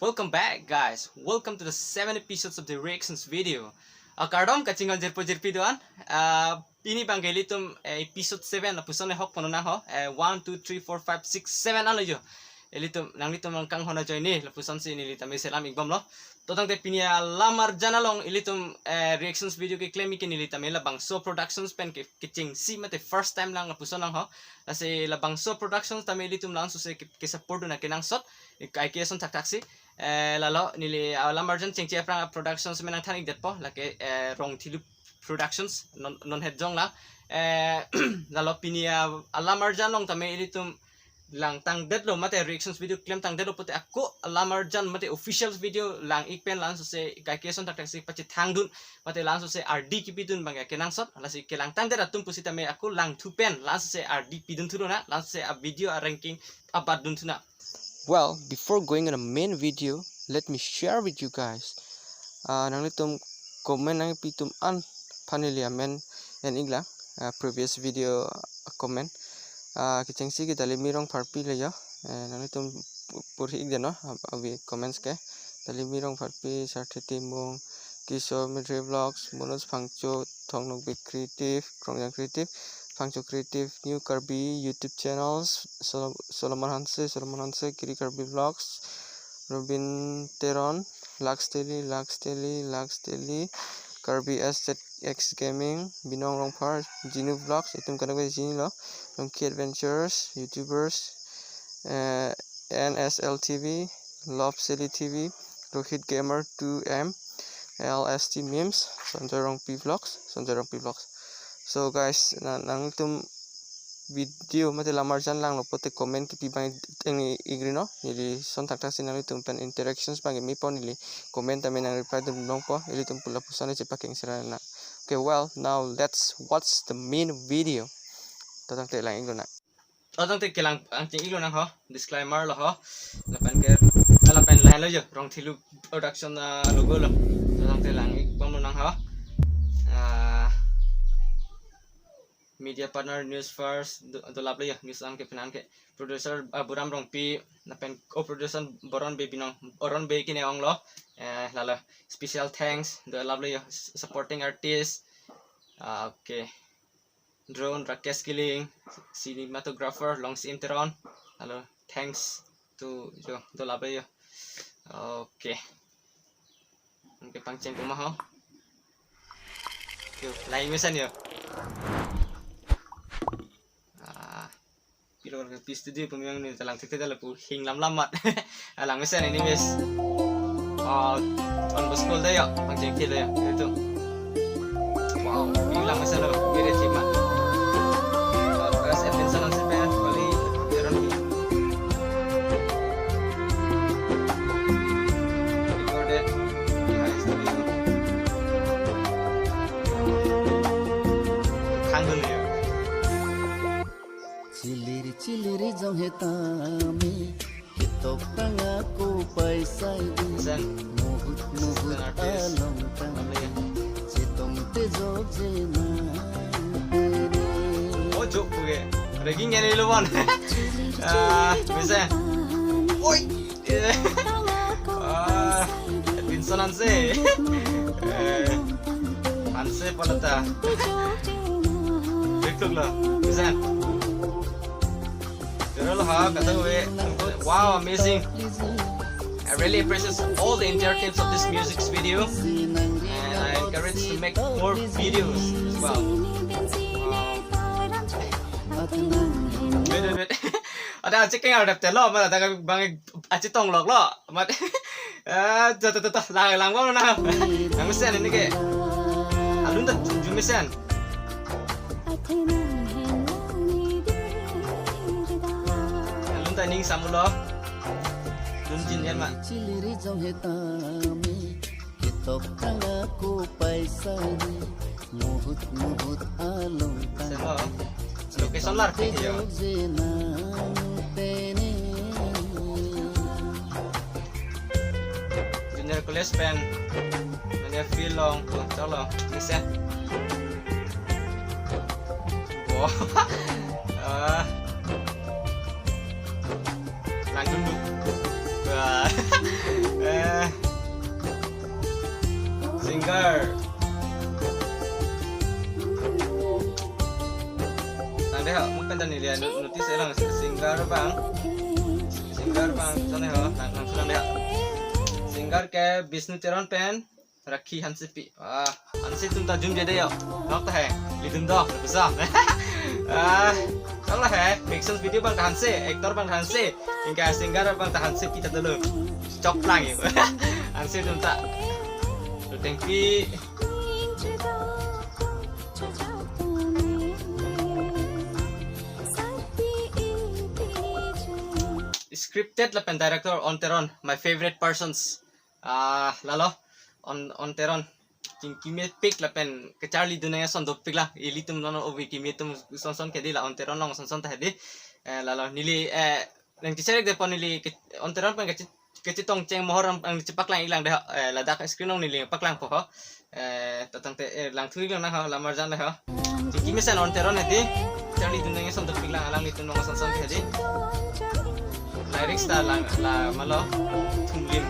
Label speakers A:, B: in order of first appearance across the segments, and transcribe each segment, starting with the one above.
A: Welcome back, guys. Welcome to the 7 episodes of the reactions video. Kardom kachingon jirpo doan. Ini banggeli tum episode 7 na pusone hok ponona ho. 1 2 3 4 5 6 7 ano jo. Elitum nang litum langkang hona joy ni lapusan si ni litam selam igbam lo. Totang te pinia lamar janalong ilitum reactions video ke claim ke ni litam labang so productions pen ke kicing si mate first time lang lapusan lang ho. Kasi labang so productions tami ilitum lang so se ke support na kinang sot. Kai ke son tak taksi. Lalo nili lamar jan cing prang productions menang tanik det po lake Rongthelu Productions non head jong la lalo pinia lamar jan long tami ilitum lang tang det lo mate reactions video claim tang det lo pote ako lamar jan mate official video lang ikpen lang so se kai ke son tak taksi pachi thang dun mate lang so se RD ki pidun bang ke nang sot la se ke lang tang det atum pusita me ako lang thu pen lang so se RD pidun thu na lang so se a video a ranking abad dun thu na.
B: Well, before going on the main video, let me share with you guys. Nang litum comment nang pitum an panili amen and igla previous video comment. Kiceng si kita limirong parpi le yo. Nang litum puri igda no abi comments ke. Limirong parpi sartheti mong kiso midre vlogs monos phangcho thongnok be creative krongyang creative. Fangcho Creative, New Karbi YouTube channels, Solomon Hanse, Kiri Karbi Vlogs, Robin Teron, Laxteli, Karbi SZX Gaming, Binong Rongpar, Ginu Vlogs, itum kanagwe Ginu lo, Rongki Adventures, YouTubers, NSL TV, Love Silly TV, Rohit Gamer 2M, LST Memes, Sonjarong P Vlogs. So guys, nang tum video mate lamar jan lang lo pote comment ki bang ini igrino ili son tak taksi nang tum pen interactions bang mi pon ili comment amen nang reply dum dong po ili tum pula pusane cepak yang serana. Okay, well, now let's watch the main video. Tatang te lang iglo na.
A: Tatang te kelang ang ting iglo nang ho. Disclaimer lo ho. Lapan lain lo yo Rongthelu Production logo lo. Tatang te lang igbam lo nang ho. Media partner news first do labla ya news ang ke pinan ke producer buram rong pi na pen co-producer boron be binong oron be kine ong lo lala special thanks do labla ya supporting artist. Okay, drone Rakesh Kiling, cinematographer long sim teron, halo thanks to jo do labla ya. Okay, pangchen kumaho yo lain misan yo. Pilo ka pisto di pumiyang ni talang tikte dala po hing lamlamat. Alang misan ini guys. On school dayo pang jengkil dayo itu. Wow, hilang misan lo gire cima. Terus Edwinson ang sepen kali teron ni. Recorded di high studio. Kangen ya.
C: Chelir chelir jong hetami kitok tanga ko paisai di muhut along tanga citong te jog jena
A: Oh jok puge reging ngene lo bon bisa oi Edwinson anse palata betul lah bisa. Wow, amazing. I really appreciate all the entire teams of this music video, and I encourage to make more videos as well. Wait. Ada checking out dapte lo, mana ada bang acitong log lo, mat. Lang gua na. Ang mesen ini ke. Alun ta jumisen. Ning samulo dunjin yan ma
C: chelir jong hetami kitok tanga ko paisai di muhut along tanga
A: location lar yo junior college pen nanya film tolong bisa wow lang dulu singer. Nang deh, mungkin tadi lihat notis elang singer bang. Singer bang, sana ho, nang sudah deh. Singer ke Bisnu Teron pen, rakhi hansi pi. Hansi तुम ता जूम जदे यो, नॉक है, लिदुन दो, besar. Kalau fiction video bang tahan se, aktor bang tahan se, hingga singer bang tahan se kita dulu, cok lang ya. Hansi tuh tak, tuh tengki. Scripted lah pen director on Teron, my favorite persons. Lalu on Teron. Kimi pick lah pen ke Charlie dunia sondok pick lah ili tum nono obi kimi tum son kedi lah on Teron long son tadi lalu nili yang dicerek depan nili on Teron pen kecil tong ceng mohor ang cepak lang ilang dah ladak screen long nili pak lang poho tatang te lang thui lang nah lamar jan lah kimi sen on Teron nadi Charlie dunia sondok pick lang alang itu nong son kedi lyrics ta lang la malo tunglim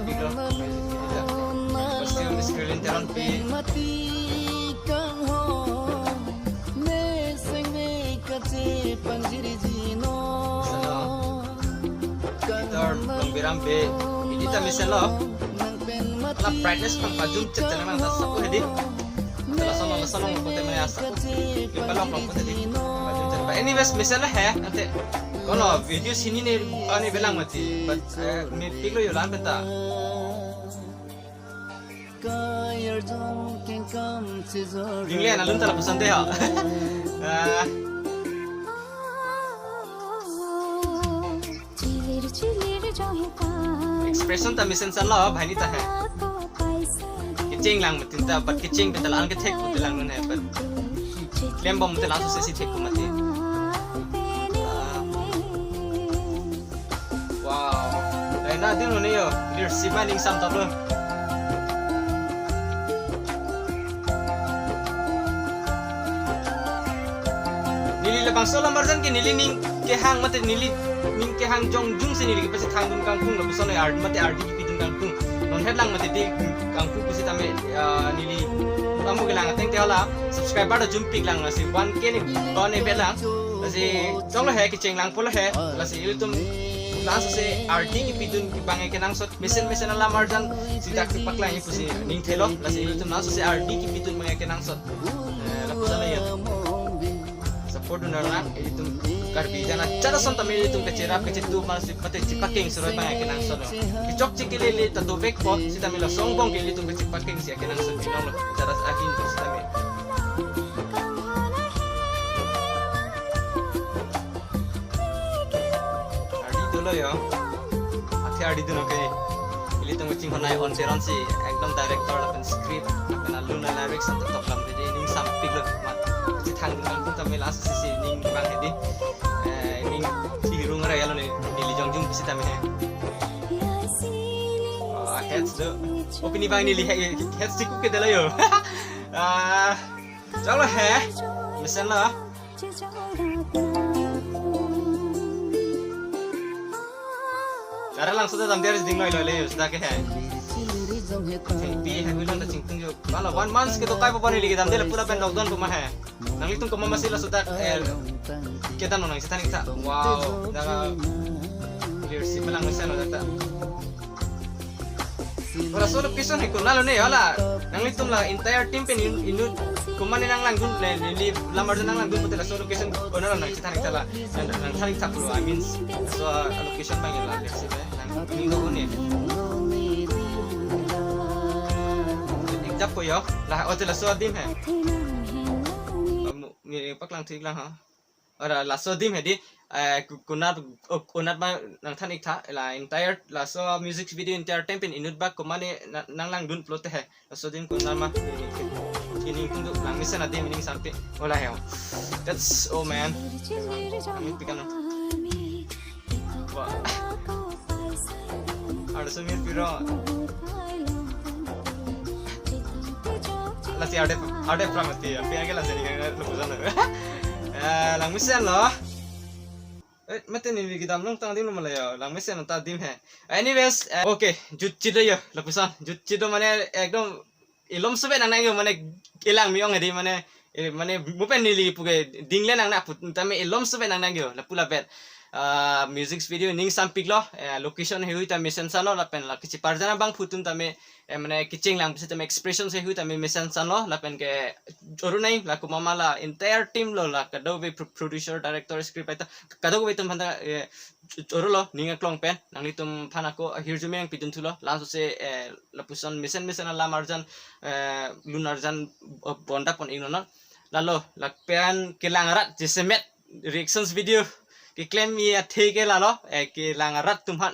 A: pick pasti on screen Teron pi gitar pembiram be ini tak misal lo la brightness pang pajum cet telemang tak sapu hedi telah sono ko temene asa balong long ko tadi pajum cet anyways misal hai ante kono video sini ne ani belang mati but me piklo yo lan beta Inglian alun telah pesan deh expression tak misen salah bhai ni tak hai kicing lang matin ta but kicing betul ang ketek betul lang ne but lembom betul langsung sesi tek mati wow na din ne yo lir simaning sam ta lo nili lebang sola marjan ke nili ning ke hang mate nili ning ke hang jong jung se nili ke pasi thang dun kang kung la busone art mate art ki pidun kang kung non headlang mate ti kang kung pasi tame nili amu ke lang ateng te hala subscriber da jum pik lang si 1k ni bone belang lasi jong la he ke cheng lang pula he lasi ilutum langsung se art ki pidun ki bangai ke nang sot mesen ala marjan si tak pak lang ipu si ning thelo lasi ilutum langsung se art ki pidun bangai ke nang sot la busone ya Porto naran itu Karbi jana cara sonta meli itu kecera kecitu masih pate cipaking serai banyak kenang sono kicok cikilili tatu bekpo sita melo songbong kili itu kecipaking si kenang sono binong cara akin sita me Ardi dulu ya ati Ardi dulu ke ili itu ngecing honai on Teron si ekdom director lapen script lapen aluna lyrics untuk top lam jadi ini samping loh thang dun kang tamela sisi ning bang hedi ning tirung ra yalo ni nili jongjung bisi tame he heads do opini bang nili heads tiku ke dela yo chalo he listen la cara langsung tam der ding loi le sudah ke he pi hai bilang ta chingtung jo bala 1 month ke to kai pa ni ligi dam dela pura pen lockdown pa ma hai nang litung ko mama sila sudah kita nonang sa tanik ta wow daga clear si malang meseno data ora solo kison he kunalo ne hala nang litung la entire team pen inu kumani nang lang gun li lamar nang lang gun putela solo kison onalo nang sa tanik ta la nang tanik ta pro I mean so allocation bang la si nang ini go ne ko yo la otela so dim he ni paklang thik lang ha ora la so dim he di kunat ba nang thanik tha la entire la so music video entire tempen inut ba ko mane nang lang dun plot he la so dim kunat ma ini kundu lang misa na dim ini sampai wala he that's oh man amit pikan wa ada sumir piro Lasi ada pramati ya, pengen lasi ni kan lupa sana. Lang mesen loh. Mati ni kita nong tang dim lo malaya, lang mesen nong dim he. Anyways, okay, jut cido ya, lupa sana. Jut cido mana ekdom ilom sube nang nang mane ilang miong edi mane bupen nili puge dingle nang na put tame ilom sube nang nang la pula bet music video ning sampik lo location he hui tame sensan lo la pen la kichi parjana bang putun tame mane kiching lang bisa tame expression se hui tame sensan lo la pen ke oru nai la ku mama la entire team lo la kado be producer director script writer kado be tum phanda oru lo ninga klong pen nang ni tum phana ko hirjume yang pidun thulo lanso se la puson misen la marjan lunarjan bonda pon inono lalo la pen kelangarat jesemet reactions video ki claim ya theke lalo ki langarat tumhan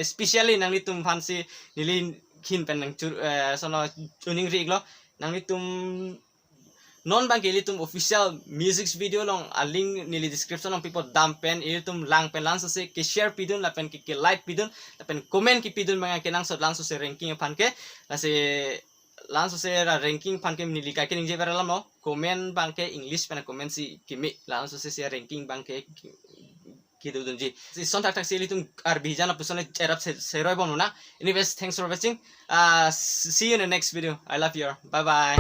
A: especially nang ni tum phan si nili khin pen nang sono tuning rig lo nang ni tum non bang kili tum official music video long a link nili description long people dam pen il tum lang pen lanso se ki share pidun la pen ki like pidun la pen comment ki pidun mga kenang so lanso se ranking phan ke la se lanso se ranking phan ke nili ka ke ning je beralam no comment bang ke english pen comment si kimi lanso se ranking bang ke kidu dunji si sontak tak sili tum Karbi jana pusone erap se roi bonu na. Anyways, thanks for watching. See you in the next video. I love you. Bye bye.